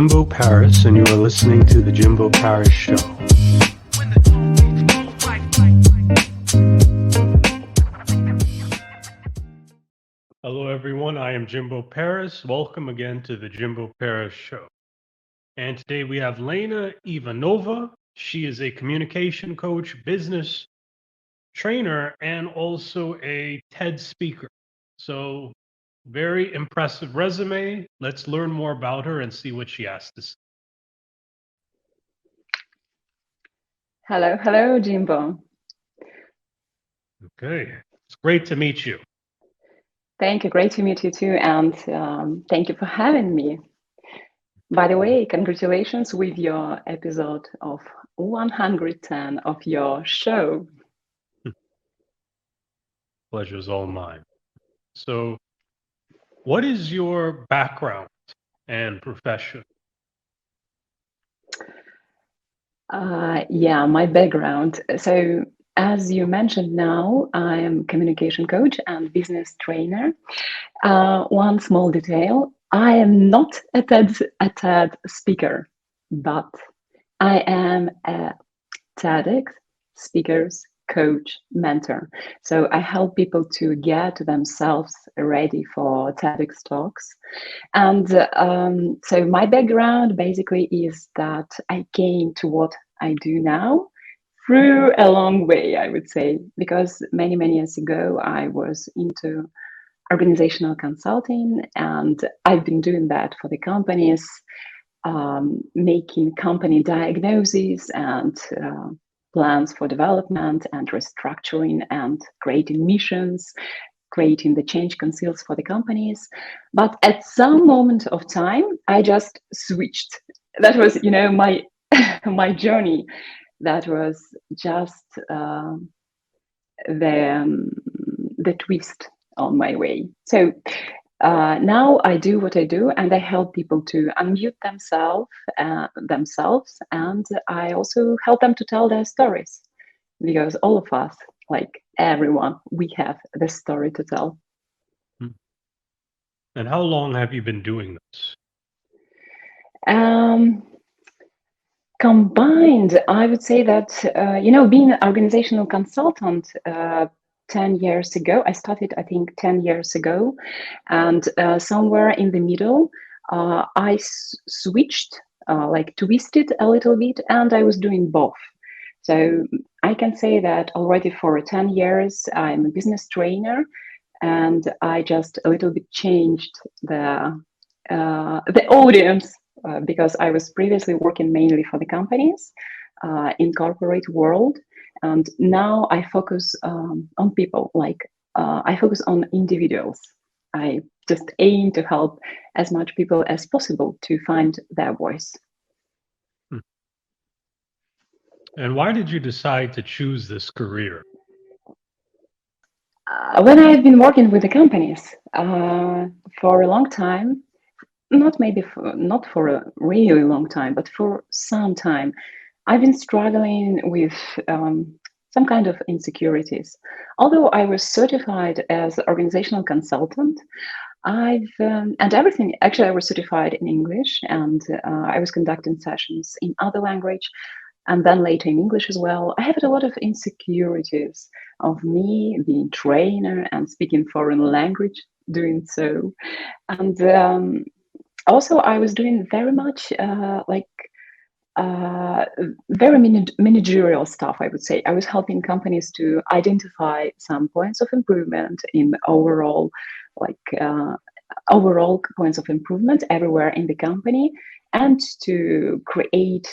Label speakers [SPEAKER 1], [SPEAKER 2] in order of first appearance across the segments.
[SPEAKER 1] Jimbo Paris, and you are listening to The Jimbo Paris Show. Hello, everyone. I am Jimbo Paris. Welcome again to The Jimbo Paris Show. And today we have Lana Ivanova. She is a communication coach, business trainer, and also a TED speaker. So, very impressive resume. Let's learn more about her and see what she has to say.
[SPEAKER 2] Hello, Jimbo.
[SPEAKER 1] Okay, it's great to meet you.
[SPEAKER 2] Thank you. Great to meet you too. And thank you for having me. By the way, congratulations with your episode of 110 of your show.
[SPEAKER 1] Pleasure's all mine. So, what is your background and profession?
[SPEAKER 2] My background. So, as you mentioned now, I am communication coach and business trainer. One small detail, I am not a TED speaker, but I am a TEDx speakers coach mentor. So I help people to get themselves ready for TEDx talks. And so my background basically is that I came to what I do now through a long way, I would say, because many years ago I was into organizational consulting, and I've been doing that for the companies, making company diagnoses and plans for development and restructuring and creating missions, creating the change councils for the companies. But at some moment of time, I just switched. That was, my my journey. That was just the twist on my way. So now I do what I do, and I help people to unmute themselves, and I also help them to tell their stories, because all of us, like everyone, we have the story to tell.
[SPEAKER 1] And how long have you been doing this?
[SPEAKER 2] Combined, I would say that, being an organizational consultant 10 years ago, I started, I think, 10 years ago. And somewhere in the middle, I switched, twisted a little bit, and I was doing both. So I can say that already for 10 years, I'm a business trainer, and I just a little bit changed the audience. Because I was previously working mainly for the companies in corporate world, and now I focus on people. I focus on individuals. I just aim to help as much people as possible to find their voice.
[SPEAKER 1] And why did you decide to choose this career?
[SPEAKER 2] When I've been working with the companies for a long time, not for a really long time, but for some time, I've been struggling with some kind of insecurities. Although I was certified as organizational consultant, and everything, actually I was certified in English, and I was conducting sessions in other language, and then later in English as well. I had a lot of insecurities of me being trainer and speaking foreign language, doing so. And also, I was doing very much very managerial stuff, I would say. I was helping companies to identify some points of improvement in overall points of improvement everywhere in the company, and to create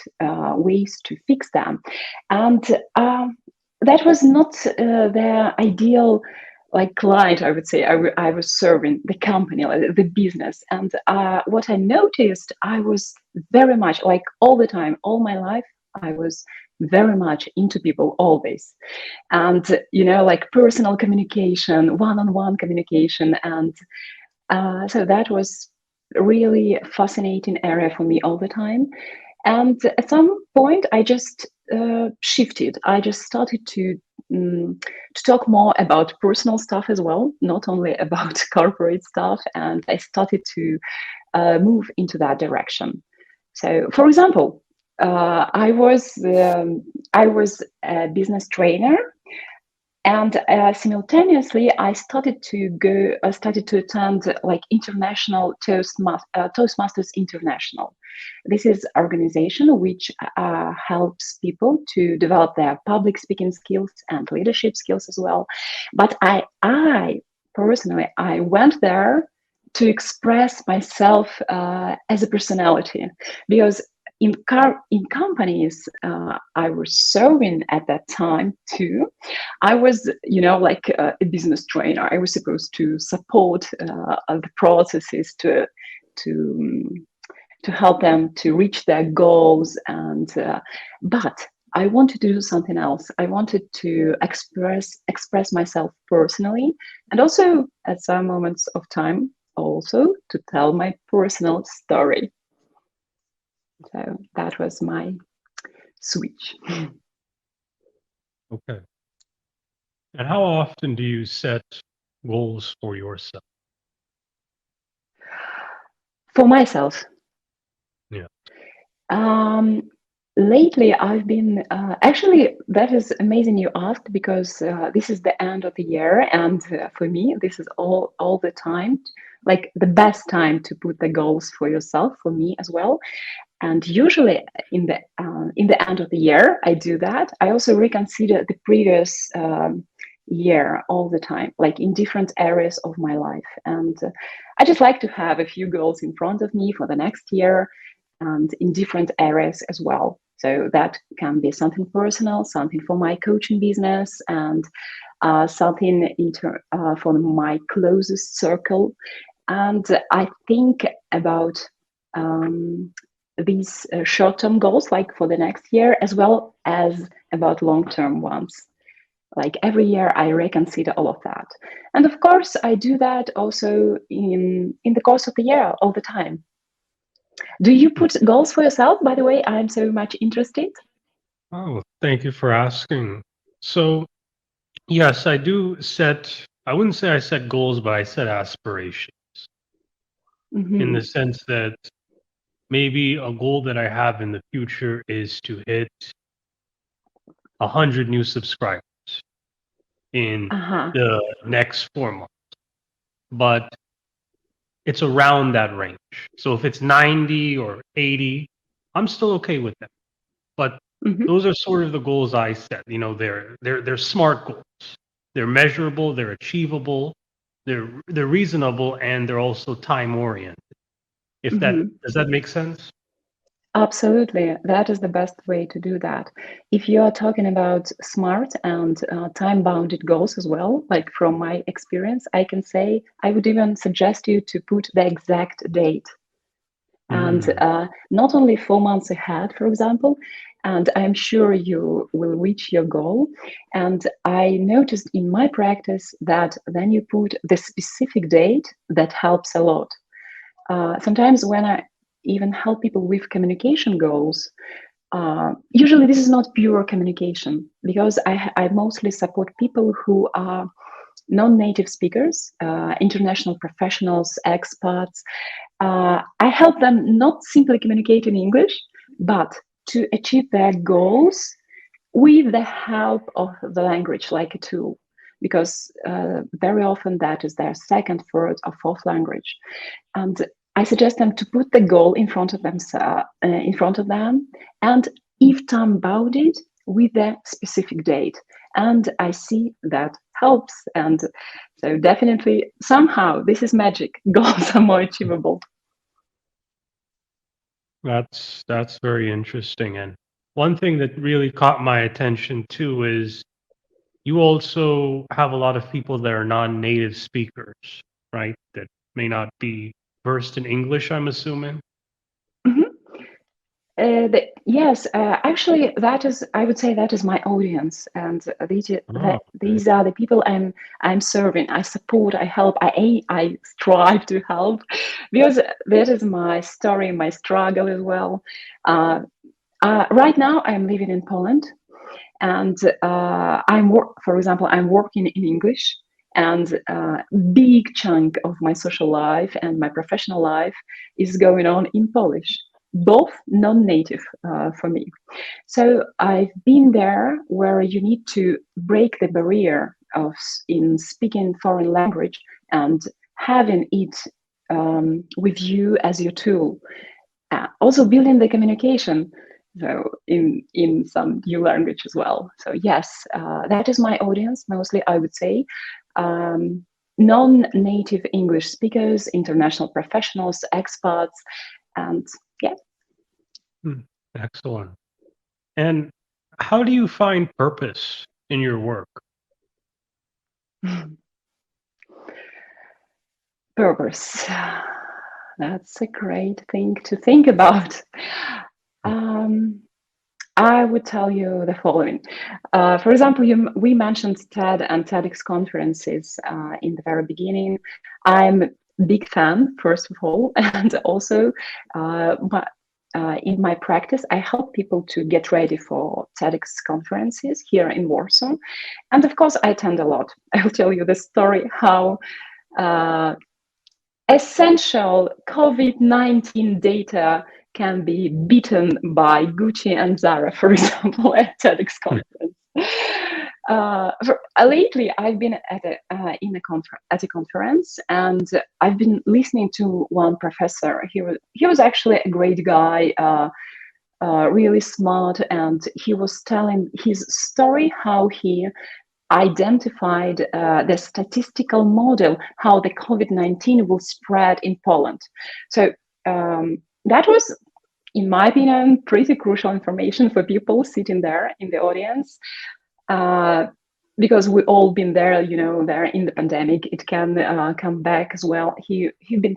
[SPEAKER 2] ways to fix them. And that was not the ideal client, I would say. I was serving the company, the business. And what I noticed, I was very much, all the time, all my life, I was very much into people always. And, personal communication, one-on-one communication. And so that was really a fascinating area for me all the time. And at some point, I just shifted. I just started to talk more about personal stuff as well, not only about corporate stuff. And I started to move into that direction. So, for example, I was a business trainer, and simultaneously I started to attend like international Toastmasters International. This is organization which helps people to develop their public speaking skills and leadership skills as well. But I personally, I went there to express myself as a personality, because in companies I was serving at that time too, I was, like a business trainer. I was supposed to support the processes to to help them to reach their goals, and but I wanted to do something else. I wanted to express myself personally, and also at some moments of time, also to tell my personal story. So that was my switch.
[SPEAKER 1] Okay. And how often do you set goals for yourself?
[SPEAKER 2] For myself,
[SPEAKER 1] Yeah.
[SPEAKER 2] lately I've been actually, that is amazing you asked, because this is the end of the year, and for me this is all the time, like the best time to put the goals for yourself, for me as well. And usually in the end of the year I do that. I also reconsider the previous year all the time, like in different areas of my life. And I just like to have a few goals in front of me for the next year, and in different areas as well. So that can be something personal, something for my coaching business, and something for my closest circle. And I think about these short-term goals, like for the next year, as well as about long-term ones. Like every year, I reconsider all of that, and of course, I do that also in the course of the year, all the time. Do you put goals for yourself? By the way, I'm so much interested.
[SPEAKER 1] Oh, thank you for asking. So, yes, I do set, I wouldn't say I set goals, but I set aspirations in the
[SPEAKER 2] Mm-hmm.
[SPEAKER 1] sense that maybe a goal that I have in the future is to hit 100 new subscribers in
[SPEAKER 2] Uh-huh.
[SPEAKER 1] the next 4 months, but it's around that range. So if it's 90 or 80, I'm still okay with that. But
[SPEAKER 2] Mm-hmm.
[SPEAKER 1] those are sort of the goals I set. They're smart goals. They're measurable, they're achievable, they're reasonable, and they're also time oriented. If that
[SPEAKER 2] Mm-hmm.
[SPEAKER 1] does that make sense?
[SPEAKER 2] Absolutely. That is the best way to do that. If you are talking about smart and time-bounded goals as well, like from my experience, I can say I would even suggest you to put the exact date, and
[SPEAKER 1] Mm,
[SPEAKER 2] not only 4 months ahead, for example, and I'm sure you will reach your goal. And I noticed in my practice that then you put the specific date, that helps a lot. Sometimes when I even help people with communication goals, usually this is not pure communication, because I mostly support people who are non-native speakers, international professionals, expats. I help them not simply communicate in English, but to achieve their goals with the help of the language, like a tool, because very often that is their second, third, or fourth language. And I suggest them to put the goal in front of them, and if time bounded, with a specific date. And I see that helps. And so definitely, somehow, this is magic. Goals are more achievable.
[SPEAKER 1] that's very interesting. And one thing that really caught my attention too is you also have a lot of people that are non-native speakers, right? That may not be versed in English, I'm assuming.
[SPEAKER 2] Mhm. Yes, actually, that is, I would say that is my audience, and
[SPEAKER 1] Oh, okay.
[SPEAKER 2] these are the people I'm serving. I support, I help, I strive to help, because that is my story, my struggle as well. Uh, right now, I'm living in Poland, and for example, I'm working in English, and big chunk of my social life and my professional life is going on in Polish, both non-native for me. So I've been there where you need to break the barrier of in speaking foreign language and having it with you as your tool. Also building the communication, so in some new language as well. So yes, that is my audience mostly, I would say. Non-native English speakers, international professionals, expats, and yeah.
[SPEAKER 1] Excellent. And how do you find purpose in your work?
[SPEAKER 2] Purpose. That's a great thing to think about. I would tell you the following. For example, we mentioned TED and TEDx conferences in the very beginning. I'm a big fan, first of all, and also in my practice, I help people to get ready for TEDx conferences here in Warsaw. And of course, I attend a lot. I'll tell you the story how essential COVID-19 data can be beaten by Gucci and Zara, for example, at TEDx conference. Lately, I've been at a conference, and I've been listening to one professor. He was actually a great guy, really smart, and he was telling his story how he identified the statistical model how the COVID-19 will spread in Poland. So that was, in my opinion, pretty crucial information for people sitting there in the audience, because we all been there, there in the pandemic. It can come back as well. He'd been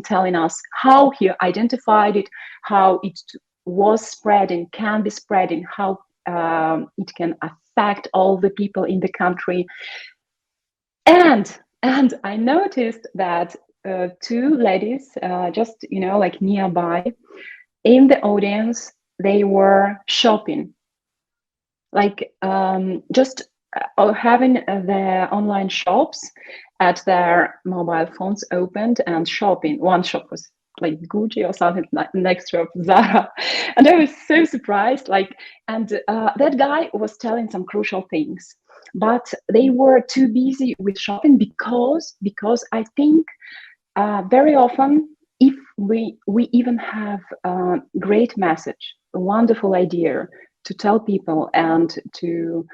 [SPEAKER 2] telling us how he identified it, how it was spreading, can be spreading, how it can affect all the people in the country. And I noticed that two ladies, just like nearby, in the audience, they were shopping, like just having the online shops at their mobile phones opened and shopping. One shop was like Gucci or something, like next shop Zara, and I was so surprised. That guy was telling some crucial things, but they were too busy with shopping because I think very often, if we even have a great message, a wonderful idea to tell people and to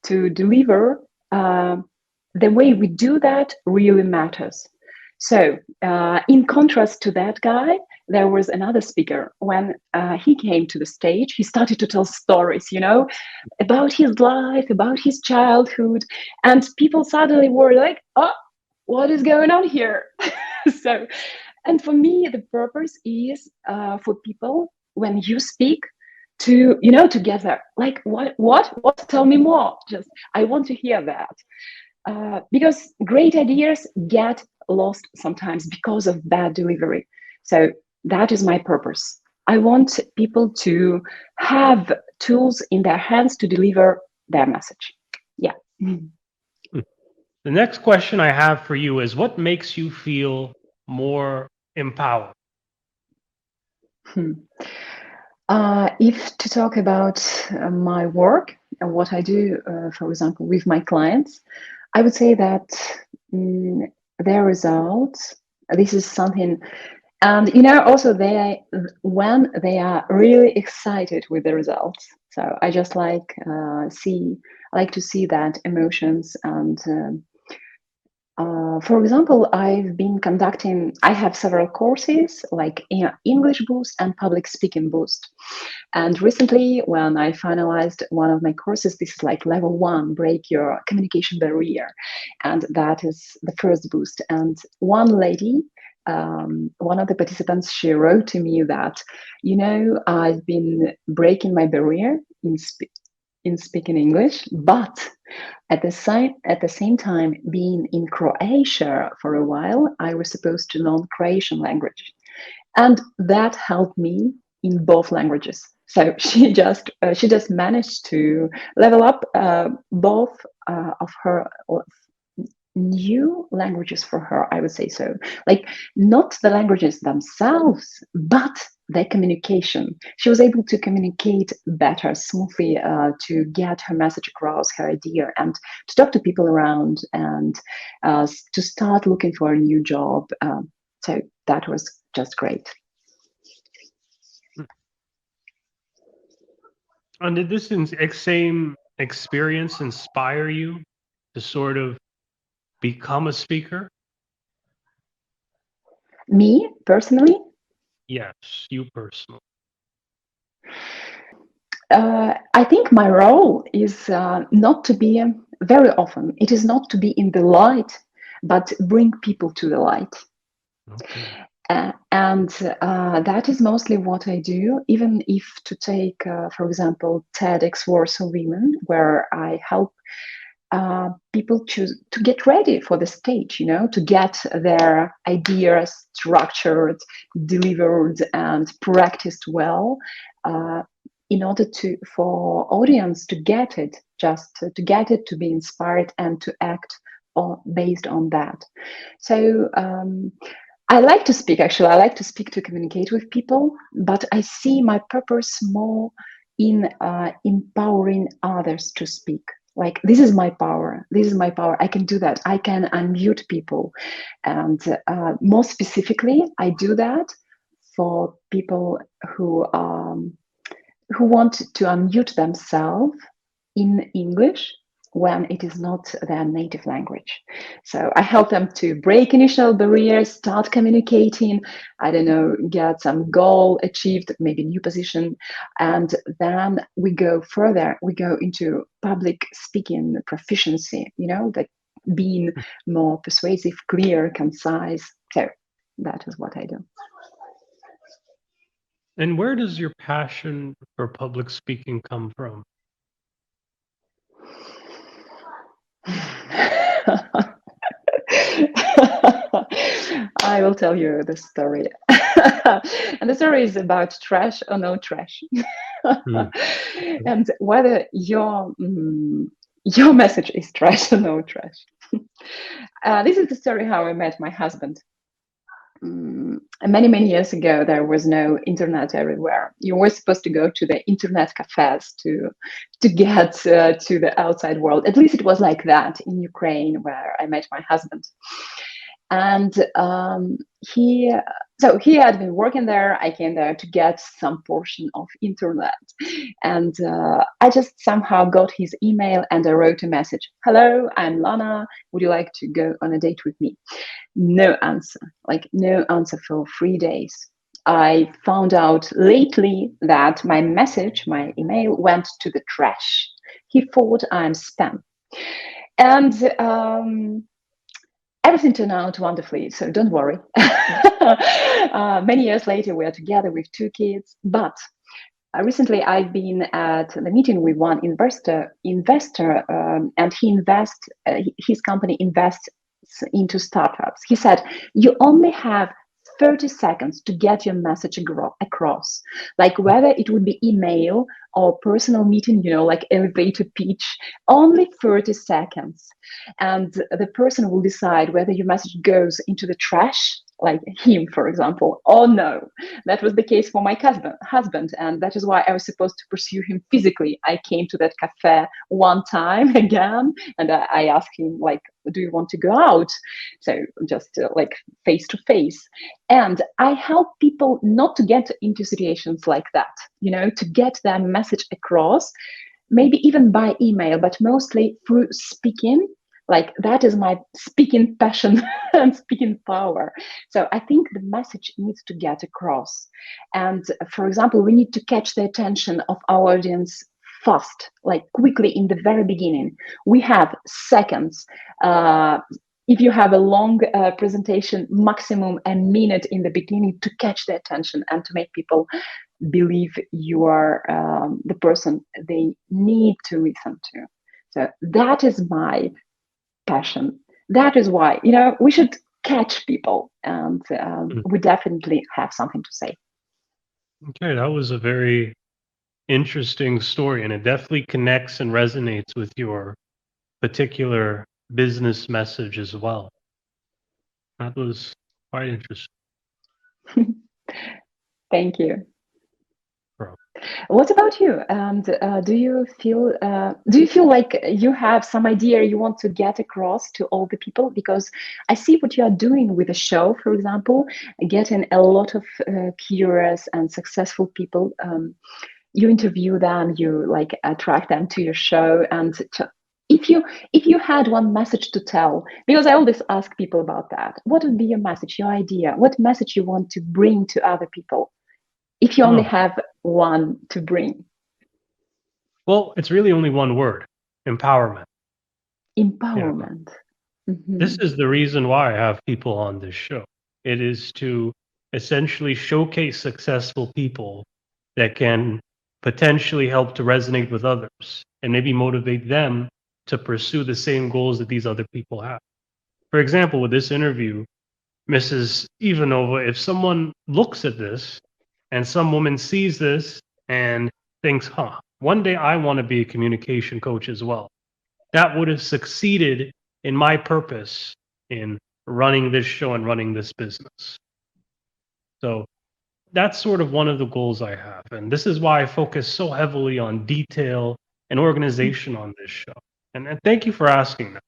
[SPEAKER 2] deliver, the way we do that really matters. So in contrast to that guy, there was another speaker. When he came to the stage, he started to tell stories, about his life, about his childhood, and people suddenly were like, oh, what is going on here? So, and for me, the purpose is for people, when you speak, to together, like what, tell me more. Just, I want to hear that, because great ideas get lost sometimes because of bad delivery. So that is my purpose. I want people to have tools in their hands to deliver their message. Yeah.
[SPEAKER 1] The next question I have for you is, what makes you feel more empowered?
[SPEAKER 2] If to talk about my work and what I do, for example, with my clients, I would say that their results, this is something, and also when they are really excited with the results. So I just like to see that emotions. And for example, I have several courses like English Boost and Public Speaking Boost. And recently, when I finalized one of my courses, this is like level 1, break your communication barrier. And that is the first boost. And one lady, one of the participants, she wrote to me that, I've been breaking my barrier in speaking English, but at the same time, being in Croatia for a while, I was supposed to learn Croatian language, and that helped me in both languages. So she just managed to level up both of her new languages for her, I would say. So, like, not the languages themselves, but their communication. She was able to communicate better, smoothly, to get her message across, her idea, and to talk to people around, and to start looking for a new job. So that was just great.
[SPEAKER 1] And did this same experience inspire you to sort of become a speaker?
[SPEAKER 2] Me personally,
[SPEAKER 1] Yes, you personally.
[SPEAKER 2] I think my role is not to be, very often, it is not to be in the light, but bring people to the light.
[SPEAKER 1] Okay.
[SPEAKER 2] And that is mostly what I do, even if to take, for example, TEDx Warsaw Women, where I help people to get ready for the stage, to get their ideas structured, delivered, and practiced well, in order for audience to get it, just to get it, to be inspired, and to act based on that. So I like to speak, actually. I like to speak, to communicate with people, but I see my purpose more in empowering others to speak. Like, this is my power. This is my power. I can do that. I can unmute people. And more specifically, I do that for people who want to unmute themselves in English when it is not their native language. So I help them to break initial barriers, start communicating, I don't know, get some goal achieved, maybe new position. And then we go further, we go into public speaking proficiency, like being more persuasive, clear, concise. So that is what I do.
[SPEAKER 1] And where does your passion for public speaking come from?
[SPEAKER 2] I will tell you the story. And the story is about trash or no trash. And whether your message is trash or no trash. This is the story how I met my husband. Many years ago, there was no internet everywhere. You were supposed to go to the internet cafes to get to the outside world. At least it was like that in Ukraine, where I met my husband. And he had been working there. I came there to get some portion of internet, and I just somehow got his email, and I wrote a message. Hello, I'm Lana. Would you like to go on a date with me? No answer, like no answer for 3 days. I found out lately that my message, my email, went to the trash. He thought I'm spam. And everything turned out wonderfully, so don't worry. Many years later, we are together with 2 kids. But recently, I've been at the meeting with one investor, and his company invests into startups. He said, you only have 30 seconds to get your message across, like whether it would be email or personal meeting, like elevator pitch, only 30 seconds. And the person will decide whether your message goes into the trash, like him, for example, or no. That was the case for my husband, and that is why I was supposed to pursue him physically. I came to that cafe one time again, and I asked him, like, do you want to go out? So just like face to face. And I help people not to get into situations like that, to get their message across, maybe even by email, but mostly through speaking. Like, that is my speaking passion and speaking power. So I think the message needs to get across. And for example, we need to catch the attention of our audience fast, like quickly in the very beginning. We have seconds. If you have a long presentation, maximum a minute in the beginning to catch the attention and to make people believe you are the person they need to listen to. So that is my passion. That is why, we should catch people, and we definitely have something to say.
[SPEAKER 1] Okay, that was a very interesting story, and it definitely connects and resonates with your particular business message as well. That was quite interesting.
[SPEAKER 2] Thank you.
[SPEAKER 1] Bro.
[SPEAKER 2] What about you? And do you feel like you have some idea you want to get across to all the people? Because I see what you are doing with the show, for example, getting a lot of curious and successful people. You interview them, you like attract them to your show, and if you had one message to tell, because I always ask people about that, what would be your message, your idea, what message you want to bring to other people? If you only
[SPEAKER 1] Oh,
[SPEAKER 2] have one to bring.
[SPEAKER 1] well, it's really only one word: empowerment. You know,
[SPEAKER 2] Empowerment.
[SPEAKER 1] this
[SPEAKER 2] Mhm.
[SPEAKER 1] is the reason why I have people on this show. It is to essentially showcase successful people that can potentially help to resonate with others and maybe motivate them to pursue the same goals that these other people have. For example, with this interview, Mrs. Ivanova, if someone looks at this and some woman sees this and thinks, one day I want to be a communication coach as well, that would have succeeded in my purpose in running this show and running this business. So that's sort of one of the goals I have. And this is why I focus so heavily on detail and organization on this show. And thank you for asking that.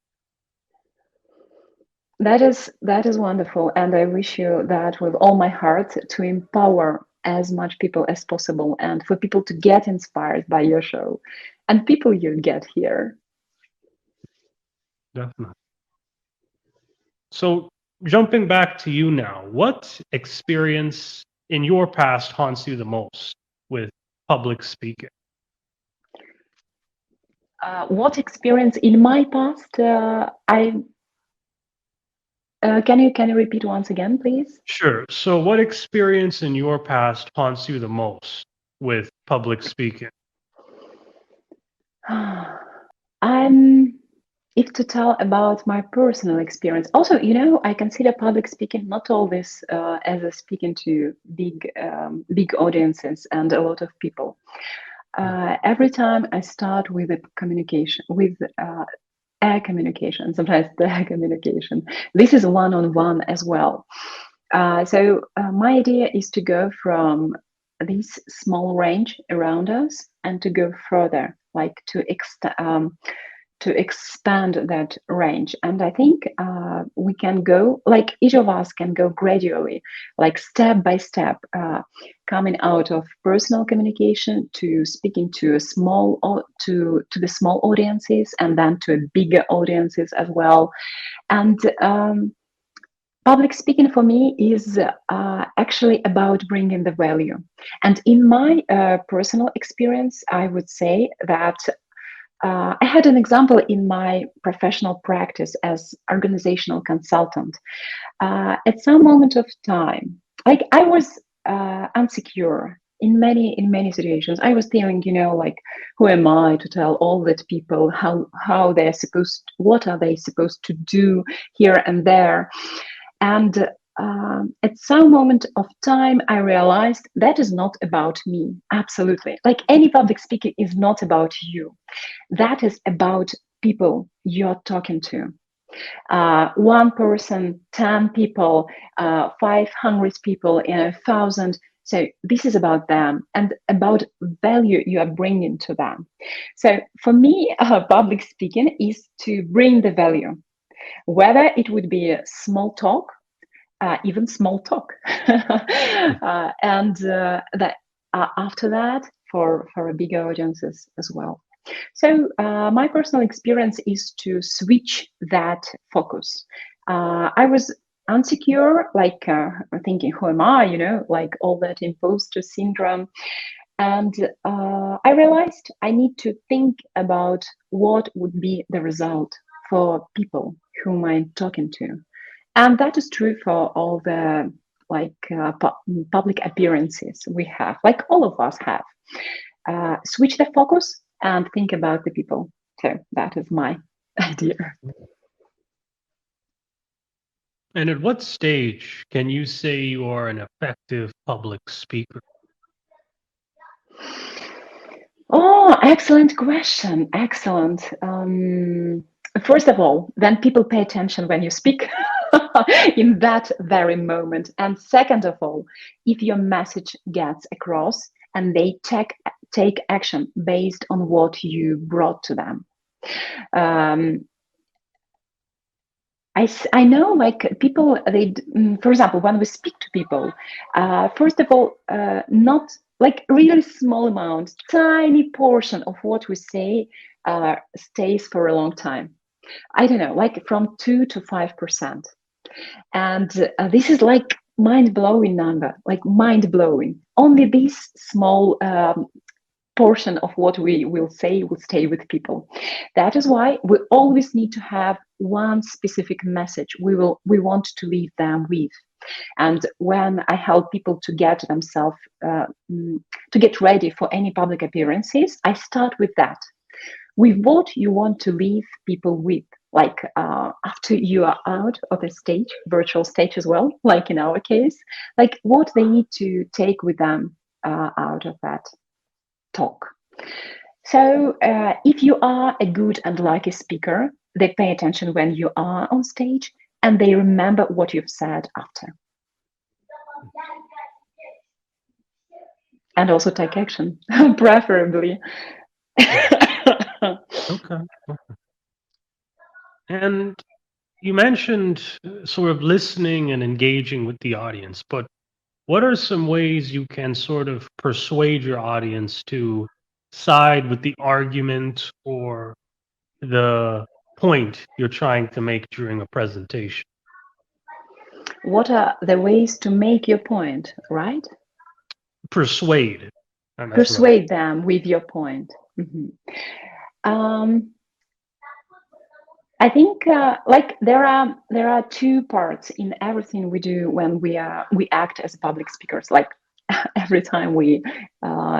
[SPEAKER 2] That is wonderful, and I wish you that with all my heart, to empower as much people as possible and for people to get inspired by your show and people you get here.
[SPEAKER 1] Definitely. So jumping back to you now, what experience in your past haunts you the most with public speaking?
[SPEAKER 2] What experience in my past? I can you repeat once again, please?
[SPEAKER 1] Sure. So what experience in your past haunts you the most with public speaking?
[SPEAKER 2] I'm if to tell about my personal experience. Also, I consider public speaking not always as a speaking to big audiences and a lot of people. Every time I start with a communication, with air communication, sometimes the communication. This is one-on-one as well. So my idea is to go from this small range around us and to go further, like to expand that range. And I think we can go, like each of us can go gradually, like step by step, coming out of personal communication to speaking to to the small audiences, and then to bigger audiences as well. And public speaking for me is actually about bringing the value. And in my personal experience, I would say that I had an example in my professional practice as organizational consultant. At some moment of time, like I was insecure in many situations. I was feeling, like, who am I to tell all that people how they're what are they supposed to do here and there? And at some moment of time, I realized that is not about me. Absolutely. Like any public speaking is not about you. That is about people you're talking to. One person, 10 people, 500 people, 1,000. So this is about them and about value you are bringing to them. So for me, public speaking is to bring the value, whether it would be a small talk, even small talk, and that after that for a bigger audiences as well. So my personal experience is to switch that focus. I was insecure, like thinking, who am I? Like all that imposter syndrome. And I realized I need to think about what would be the result for people whom I'm talking to. And that is true for all the like public appearances we have, like all of us have. Switch the focus and think about the people. So that is my idea.
[SPEAKER 1] And at what stage can you say you are an effective public speaker?
[SPEAKER 2] Oh, excellent question. Excellent. First of all, then people pay attention when you speak. in that very moment. And second of all, if your message gets across and they take action based on what you brought to them. I know, like, people, for example, when we speak to people, first of all, not like really small amount, tiny portion of what we say stays for a long time. I don't know, like from 2 to 5%. And this is like mind-blowing number, like mind-blowing. Only this small portion of what we will say will stay with people. That is why we always need to have one specific message we want to leave them with. And when I help people to get themselves to get ready for any public appearances, I start with that. With what you want to leave people with, like after you are out of the stage, virtual stage as well, like in our case, like what they need to take with them out of that talk. So if you are a good and lucky speaker, they pay attention when you are on stage and they remember what you've said after. And also take action, preferably.
[SPEAKER 1] Okay. And you mentioned sort of listening and engaging with the audience, but what are some ways you can sort of persuade your audience to side with the argument or the point you're trying to make during a presentation?
[SPEAKER 2] What are the ways to make your point, right?
[SPEAKER 1] Persuade.
[SPEAKER 2] Persuade them with your point. I think like there are two parts in everything we do when we act as public speakers. Like every time we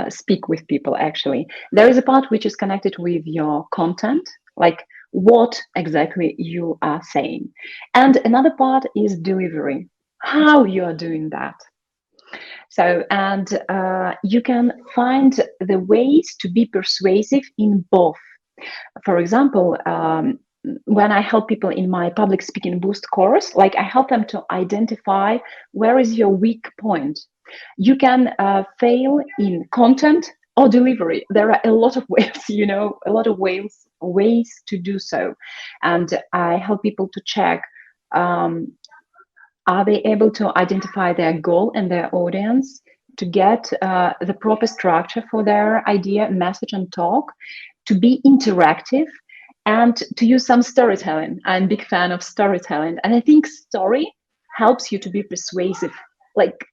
[SPEAKER 2] speak with people, actually, there is a part which is connected with your content, like what exactly you are saying, and another part is delivery, how you are doing that. So, and you can find the ways to be persuasive in both. For example, when I help people in my public speaking boost course, like I help them to identify where is your weak point. You can fail in content or delivery. There are a lot of ways, a lot of ways to do so. And I help people to check, are they able to identify their goal and their audience, to get the proper structure for their idea, message, and talk, to be interactive, and to use some storytelling. I'm a big fan of storytelling, and I think story helps you to be persuasive. Like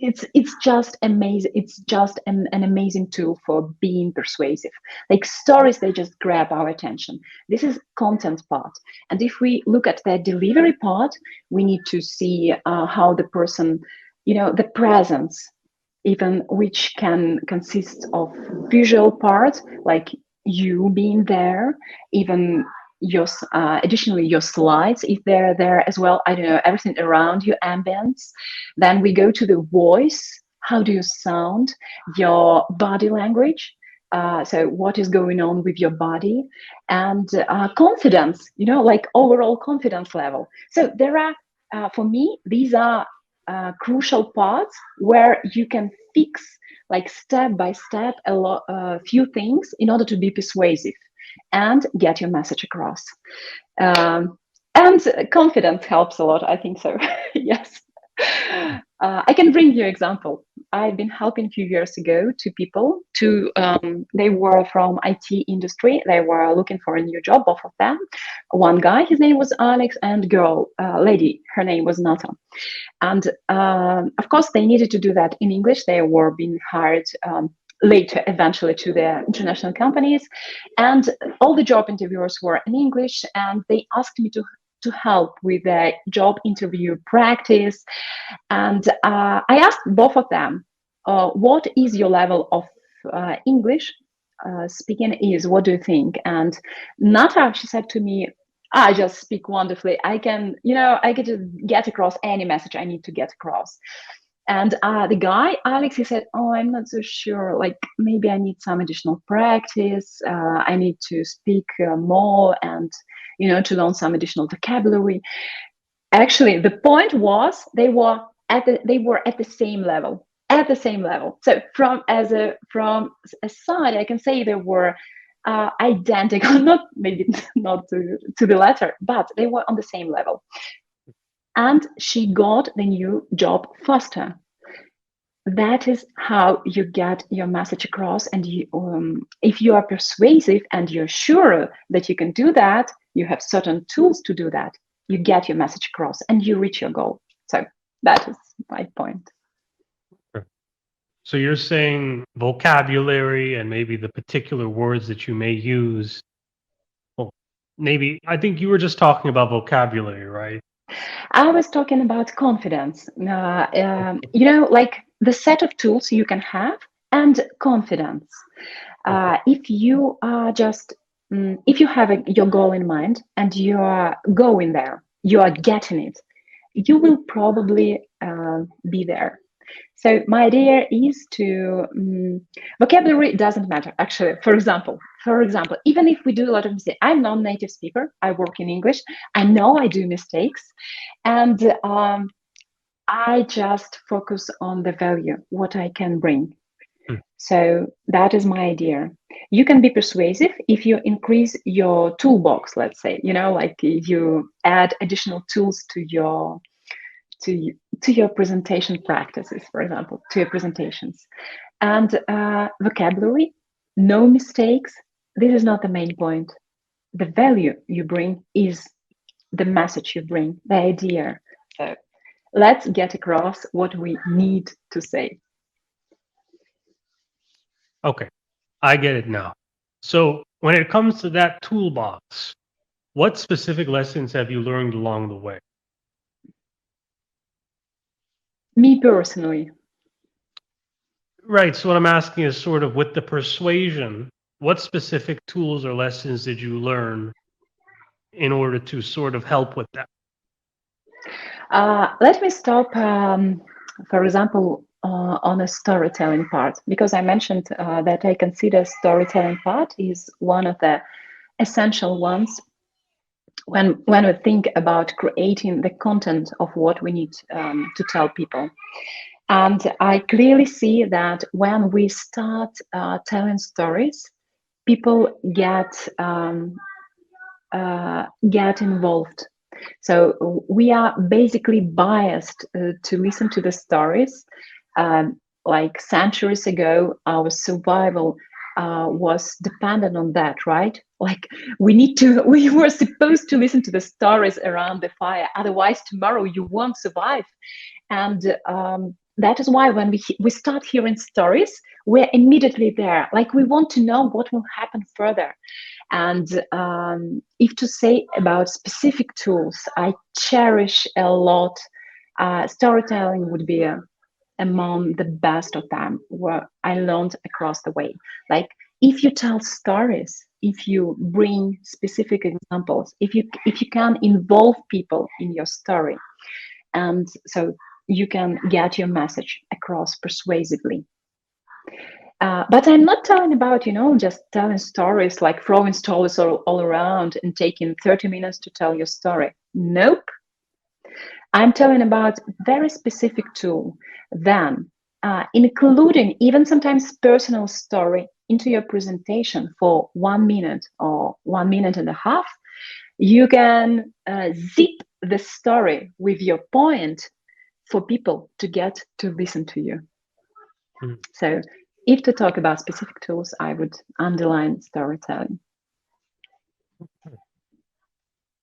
[SPEAKER 2] it's just amazing. It's just an amazing tool for being persuasive. Like stories, they just grab our attention. This is content part, and if we look at the delivery part, we need to see how the person, the presence, even, which can consist of visual part, like you being there, even your additionally your slides, if they're there as well, I don't know, everything around you, ambience. Then we go to the voice, how do you sound, your body language, so what is going on with your body, and confidence, like overall confidence level. So there are for me, these are crucial parts where you can fix, like step by step, a few things in order to be persuasive and get your message across. And confidence helps a lot, I think so. Yes. I can bring you an example. I've been helping a few years ago to people they were from IT industry. They were looking for a new job, both of them. One guy, his name was Alex, and girl, lady, her name was Nata. And of course, they needed to do that in English. They were being hired later, eventually, to the international companies. And all the job interviewers were in English, and they asked me to help with the job interview practice. And I asked both of them, what is your level of English speaking is? What do you think? And Nata, she said to me, I just speak wonderfully. I can, I get to get across any message I need to get across. And the guy, Alex, he said, oh, I'm not so sure. Like, maybe I need some additional practice. I need to speak more and, to learn some additional vocabulary. Actually, the point was they were at the same level, So from a side, I can say they were identical, not maybe not to the letter, but they were on the same level. And she got the new job faster. That is how you get your message across. And if you are persuasive and you're sure that you can do that, you have certain tools to do that, you get your message across and you reach your goal. So that is my point.
[SPEAKER 1] So you're saying vocabulary and maybe the particular words that you may use. Well, maybe I think you were just talking about vocabulary, right?
[SPEAKER 2] I was talking about confidence. Like the set of tools you can have and confidence. If you are if you have your goal in mind and you are going there, you are getting it, you will probably be there. So my idea is to vocabulary doesn't matter actually. For example, even if we do a lot of mistakes, I'm non-native speaker. I work in English. I know I do mistakes, and I just focus on the value, what I can bring. So that is my idea. You can be persuasive if you increase your toolbox, let's say, like you add additional tools to your presentation practices, for example, to your presentations. And vocabulary, no mistakes. This is not the main point. The value you bring is the message you bring, the idea. So let's get across what we need to say.
[SPEAKER 1] Okay, I get it now. So when it comes to that toolbox, what specific lessons have you learned along the way?
[SPEAKER 2] Me personally.
[SPEAKER 1] Right. So what I'm asking is sort of with the persuasion, what specific tools or lessons did you learn in order to sort of help with that?
[SPEAKER 2] Let me stop, for example, on a storytelling part, because I mentioned that I consider storytelling part is one of the essential ones when we think about creating the content of what we need to tell people. And I clearly see that when we start telling stories, people get involved. So we are basically biased to listen to the stories. Like centuries ago, our survival was dependent on that, right? Like we were supposed to listen to the stories around the fire. Otherwise, tomorrow you won't survive. And that is why when we start hearing stories, we're immediately there. Like we want to know what will happen further. And if to say about specific tools, I cherish a lot. Storytelling would be among the best of them, where I learned across the way. Like if you tell stories, if you bring specific examples, if you can involve people in your story, and so you can get your message across persuasively. But I'm not telling about, just telling stories, like throwing stories all around and taking 30 minutes to tell your story. Nope. I'm telling about very specific tool. Then, including even sometimes personal story into your presentation for 1 minute or 1 minute and a half, you can zip the story with your point for people to get to listen to you. So if to talk about specific tools, I would underline storytelling.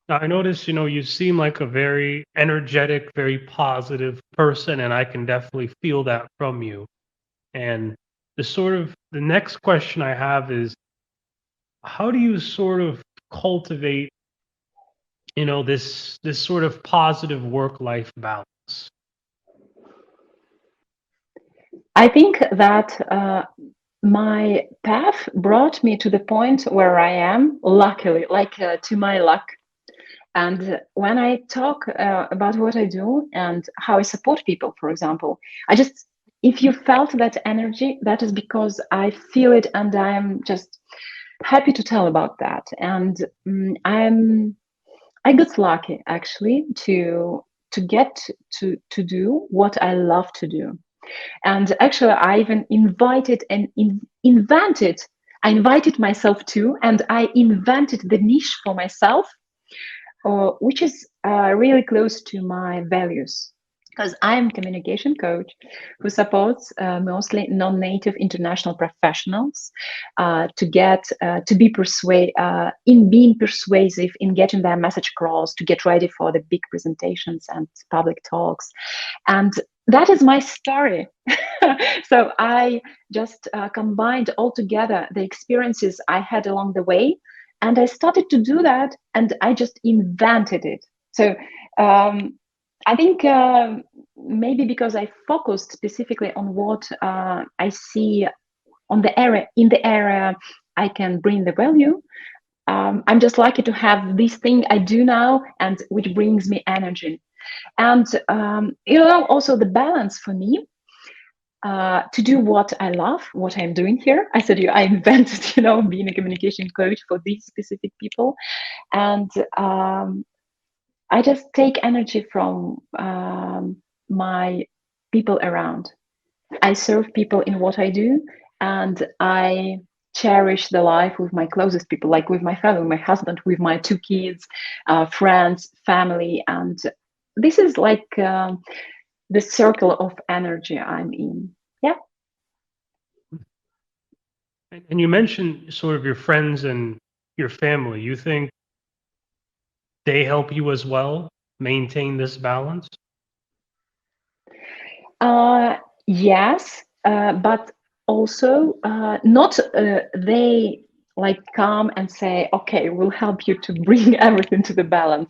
[SPEAKER 1] Now, I notice, you seem like a very energetic, very positive person, and I can definitely feel that from you. And the next question I have is, how do you sort of cultivate, this sort of positive work-life balance?
[SPEAKER 2] I think that my path brought me to the point where I am, luckily, like to my luck. And when I talk about what I do and how I support people, for example, if you felt that energy, that is because I feel it and I'm just happy to tell about that. And I got lucky actually to get to do what I love to do. And actually, I even invited and invented. I invited myself to, and I invented the niche for myself, which is really close to my values. Because I'm a communication coach who supports mostly non-native international professionals to be in being persuasive, in getting their message across, to get ready for the big presentations and public talks. And that is my story. So I just combined all together the experiences I had along the way, and I started to do that, and I just invented it. So I think maybe because I focused specifically on what I see on the area in the area I can bring the value. I'm just lucky to have this thing I do now, and which brings me energy. And also the balance for me to do what I love, what I'm doing here. I said I invented, being a communication coach for these specific people, and I just take energy from my people around. I serve people in what I do, and I cherish the life with my closest people, like with my family, my husband, with my 2 kids, friends, family, and this is like the circle of energy I'm in. Yeah.
[SPEAKER 1] And you mentioned sort of your friends and your family. You think they help you as well maintain this balance?
[SPEAKER 2] Yes, but also not they like come and say, okay, we'll help you to bring everything to the balance.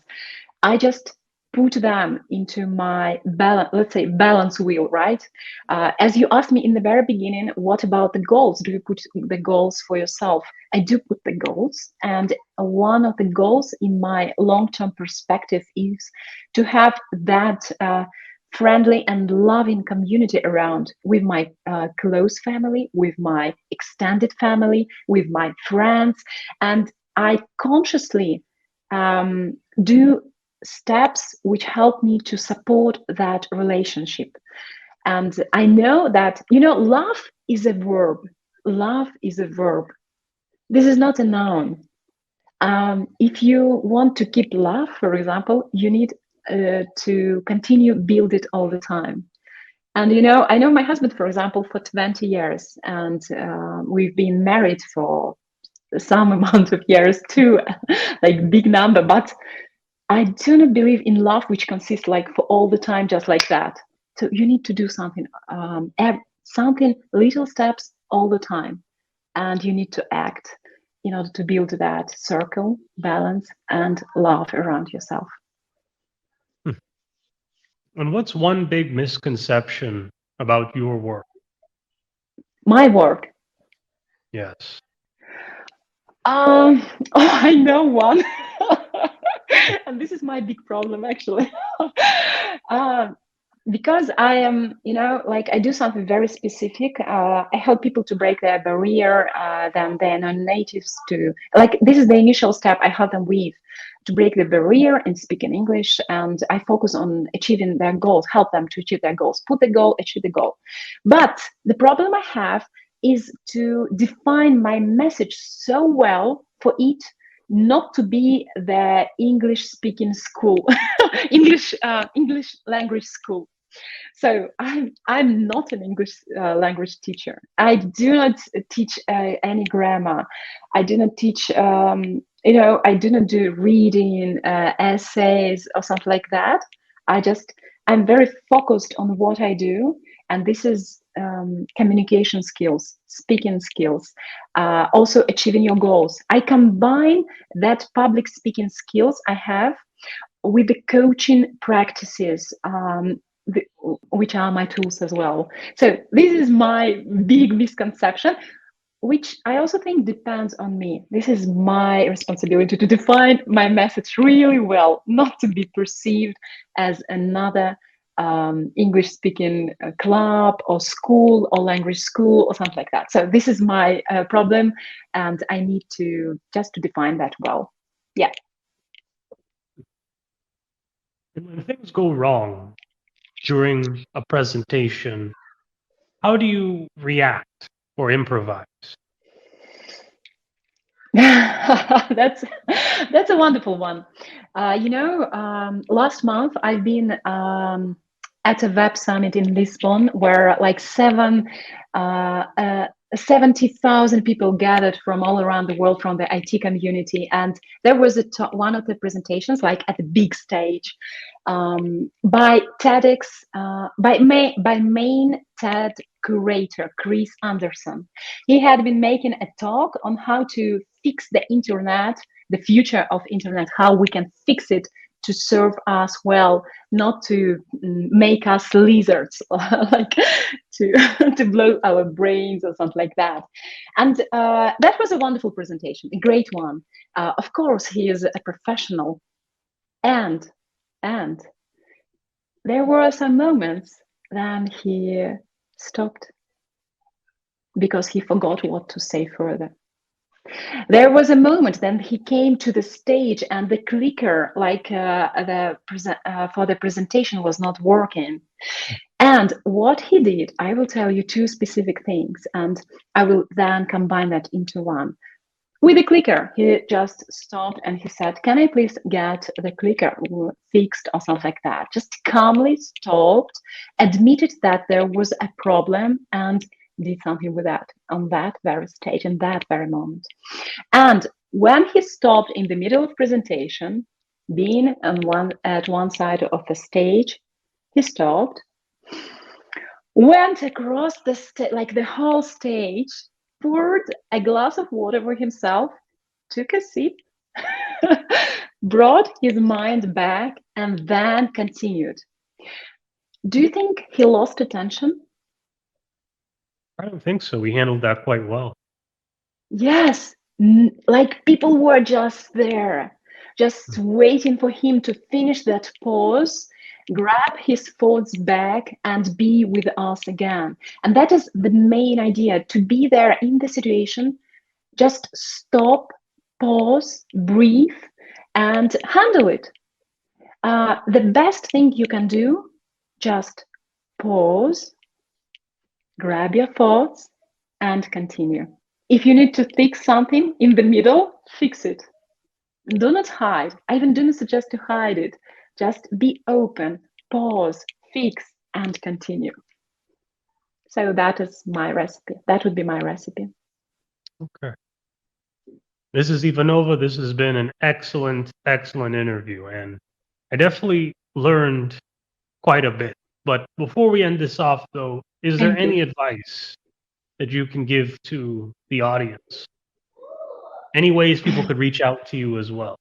[SPEAKER 2] I just put them into my balance, let's say balance wheel, right? As you asked me in the very beginning, what about the goals? Do you put the goals for yourself? I do put the goals, and one of the goals in my long-term perspective is to have that friendly and loving community around, with my close family, with my extended family, with my friends. And I consciously do steps which help me to support that relationship. And I know that, love is a verb. Love is a verb. This is not a noun. If you want to keep love, for example, you need to continue build it all the time. And I know my husband, for example, for 20 years, and we've been married for some amount of years too, like big number. But I do not believe in love which consists like for all the time, just like that. So you need to do something, something, little steps all the time, and you need to act in order to build that circle, balance, and love around yourself.
[SPEAKER 1] And what's one big misconception about your work?
[SPEAKER 2] My work.
[SPEAKER 1] Yes.
[SPEAKER 2] Oh, I know one. And this is my big problem, actually. Because I am, like I do something very specific. I help people to break their barrier, then they're non-natives to, like, this is the initial step I help them with, to break the barrier and speak in English. And I focus on achieving their goals, help them to achieve their goals, put the goal, achieve the goal. But the problem I have is to define my message so well for it not to be the English speaking school, English language school. So I'm not an English language teacher. I do not teach any grammar. I do not teach. I do not do reading, essays, or something like that. I'm very focused on what I do, and this is communication skills, speaking skills, also achieving your goals. I combine that public speaking skills I have with the coaching practices, which are my tools as well. So this is my big misconception, which I also think depends on me. This is my responsibility to define my message really well, not to be perceived as another English speaking club or school or language school or something like that. So this is my problem, and I need to just to define that well. Yeah.
[SPEAKER 1] And when things go wrong during a presentation, how do you react or improvise?
[SPEAKER 2] that's that's a wonderful one. Last month I've been at a web summit in Lisbon where like 70,000 people gathered from all around the world from the IT community, and there was one of the presentations like at the big stage by TEDx by main TED curator Chris Anderson. He had been making a talk on how to fix the internet, the future of internet, how we can fix it to serve us well, not to make us lizards, like to to blow our brains or something like that. And that was a wonderful presentation, a great one. Of course, he is a professional, and there were some moments then he stopped because he forgot what to say further. There was a moment then he came to the stage and the clicker for the presentation was not working. And what he did, I will tell you two specific things, and I will then combine that into one. With the clicker, he just stopped and he said, "Can I please get the clicker fixed," or something like that. Just calmly stopped, admitted that there was a problem, and did something with that on that very stage, in that very moment. And when he stopped in the middle of presentation, being at one side of the stage, he stopped, went across the whole stage, poured a glass of water for himself, took a sip, brought his mind back, and then continued. Do you think he lost attention?
[SPEAKER 1] I don't think so. We handled that quite well.
[SPEAKER 2] Yes, like people were just there, just waiting for him to finish that pause, grab his thoughts back, and be with us again. And that is the main idea, to be there in the situation, just stop, pause, breathe, and handle it. The best thing you can do, just pause, grab your thoughts, and continue. If you need to fix something in the middle, fix it. Do not hide. I even do not suggest to hide it. Just be open, pause, fix, and continue. So that is my recipe. That would be my recipe.
[SPEAKER 1] Okay. This is Ivanova. This has been an excellent, excellent interview, and I definitely learned quite a bit. But before we end this off, though, is there
[SPEAKER 2] Thank you.
[SPEAKER 1] any advice that you can give to the audience? Any ways people could reach out to you as well?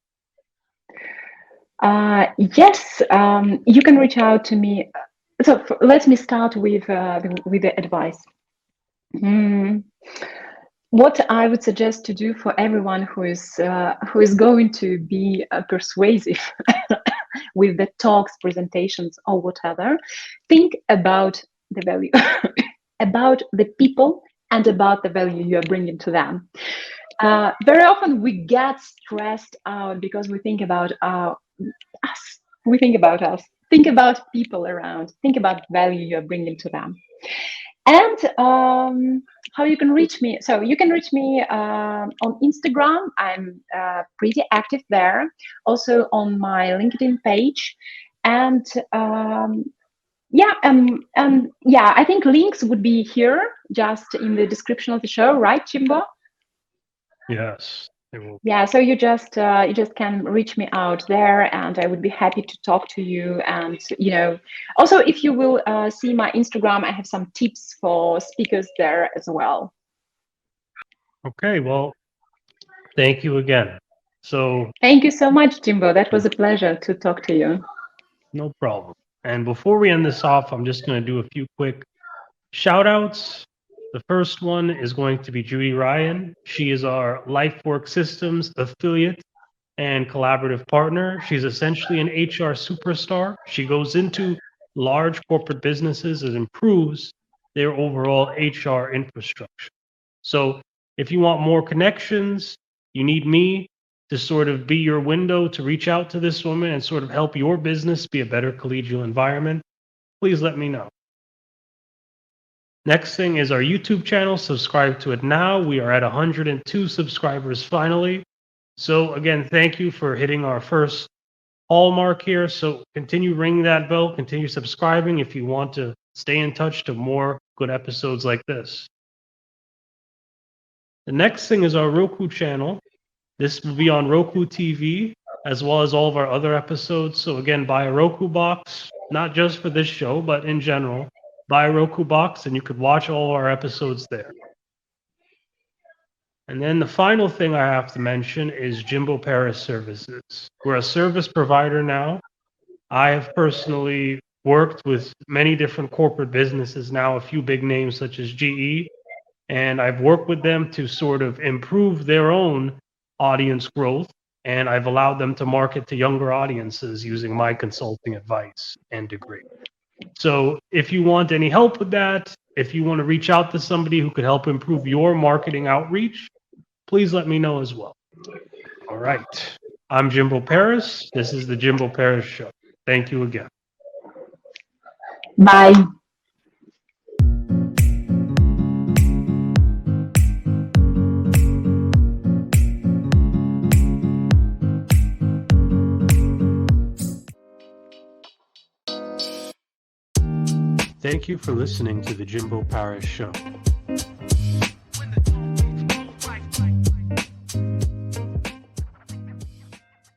[SPEAKER 2] Yes, you can reach out to me. So let me start with the advice. What I would suggest to do for everyone who is going to be persuasive with the talks, presentations, or whatever, think about the value, about the people, and about the value you are bringing to them. Very often we get stressed out because we think about us. We think about us. Think about people around. Think about value you are bringing to them. And how you can reach me? So you can reach me on Instagram. I'm pretty active there. Also on my LinkedIn page. And yeah, I think links would be here, just in the description of the show, right, Jimbo?
[SPEAKER 1] Yes, it will.
[SPEAKER 2] Yeah, so you just can reach me out there, and I would be happy to talk to you. And also if you will see my Instagram, I have some tips for speakers there as well.
[SPEAKER 1] Okay, well, thank you again. So
[SPEAKER 2] thank you so much, Jimbo. That was a pleasure to talk to you.
[SPEAKER 1] no problem. And before we end this off, I'm just going to do a few quick shout outs. The first one is going to be Judy Ryan. She is our LifeWork Systems affiliate and collaborative partner. She's essentially an HR superstar. She goes into large corporate businesses and improves their overall HR infrastructure. So if you want more connections, you need me, to sort of be your window to reach out to this woman and sort of help your business be a better collegial environment, please let me know. Next thing is our YouTube channel. Subscribe to it now. We are at 102 subscribers finally. So again, thank you for hitting our first hallmark here. So continue ringing that bell, continue subscribing if you want to stay in touch to more good episodes like this. The next thing is our Roku channel. This will be on ROKU TV as well as all of our other episodes. So again, buy a Roku box, not just for this show, but in general. Buy a Roku box and you could watch all our episodes there. And then the final thing I have to mention is Jimbo Paris Services. We're a service provider now. I have personally worked with many different corporate businesses now, a few big names such as GE, and I've worked with them to sort of improve their own audience growth, and I've allowed them to market to younger audiences using my consulting advice and degree. So if you want any help with that, if you want to reach out to somebody who could help improve your marketing outreach, please let me know as well. All right. I'm Jimbo Paris. This is the Jimbo Paris Show. Thank you again.
[SPEAKER 2] Bye.
[SPEAKER 1] Thank you for listening to the Jimbo Paris Show.